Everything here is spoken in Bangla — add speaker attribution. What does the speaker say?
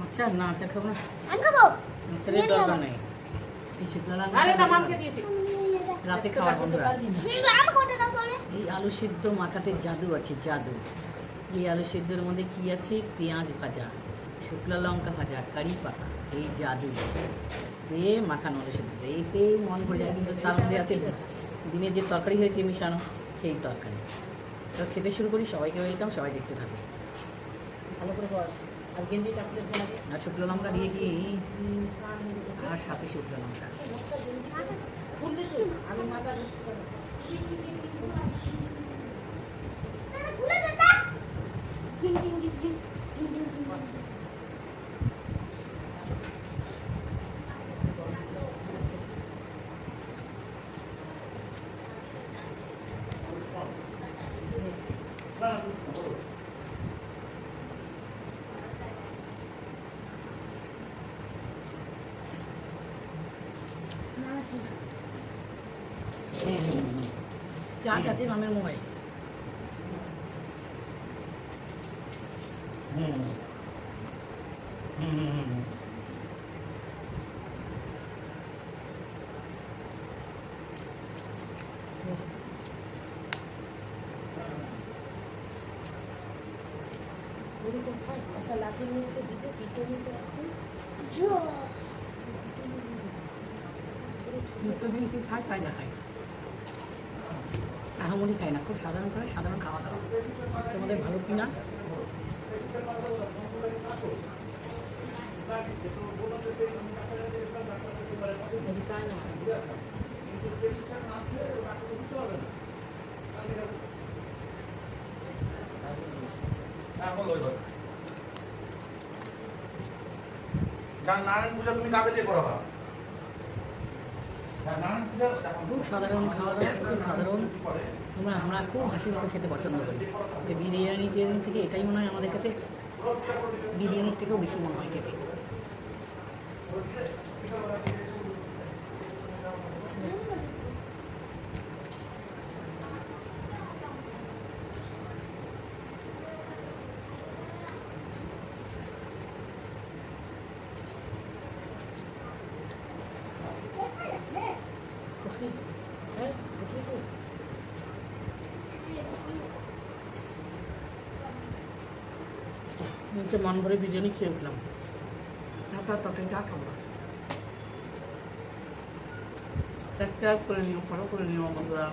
Speaker 1: আচ্ছা না আচ্ছা খাবো না,
Speaker 2: আমি খাবো।
Speaker 1: আচারের দরকার নেই। এই শুকনো লঙ্কা
Speaker 3: আরে না মামকে দিয়েছি।
Speaker 1: রাতে খাওয়ার বন্ধুরা।
Speaker 2: আমি কোটা দাও তাহলে।
Speaker 1: এই আলু সিদ্ধ মাখাতে জাদু আছে, জাদু। এই আলু সিদ্ধর মধ্যে কি আছে? পেঁয়াজ ভাজা, শুকনো লঙ্কা ভাজা, কারি পাতা, এই জাদু দিয়ে মাখানো আলু সিদ্ধ। এইতে মন ভরে যায়, কিন্তু তার মধ্যে আছে দিনের যে তরকারি হয়েছে মিশানো, সেই তরকারি। তো খেতে শুরু করি, সবাইকে ওয়েলকাম, সবাই দেখতে থাকবে।
Speaker 3: ভালো করে বল। আর গেঞ্জি কাপড়ে ফেলাবে।
Speaker 1: আর শুকনো লঙ্কা দিয়ে কি আর সাথে শুকনো লঙ্কা।
Speaker 3: খুললে তুই আমি মাথা
Speaker 2: খুলে দে তা। টিং টিং টিং টিং টিং টিং টিং।
Speaker 1: চা আছে মামের মোবাইল।
Speaker 3: ওরকম খাই একটা লাঠি নিয়ে এসে দিতে পিঠে নিতে এখন
Speaker 2: জো।
Speaker 1: নিত্যদিন কি খায় তাই না খায়, আহামরি খায় না, খুব সাধারণ করে সাধারণ খাওয়া দাওয়া। তোমাদের ভালো কি না?
Speaker 3: খায় না।
Speaker 4: নারায়ণ পূজা তুমি কাকে দিয়ে করা হয়? নারায়ণ পূজা
Speaker 1: খুব সাধারণ খাওয়া দাওয়া, খুব সাধারণ। আমরা খুব হাসি মুখে খেতে পছন্দ করি। যে বিরিয়ানি টিরিয়ানি থেকে এটাই মনে হয় আমাদের কাছে বিরিয়ানির থেকেও বেশি মনে হয় খেতে।
Speaker 3: বুঝলি? হ্যাঁ বুঝলি তো?
Speaker 1: নিচে মন ভরে বিরিয়ানি খেয়ে উঠলাম, তারপর তরকারি চা খাবো। সাবস্ক্রাইব করে নিও, ফলো করে নিও বন্ধুরা।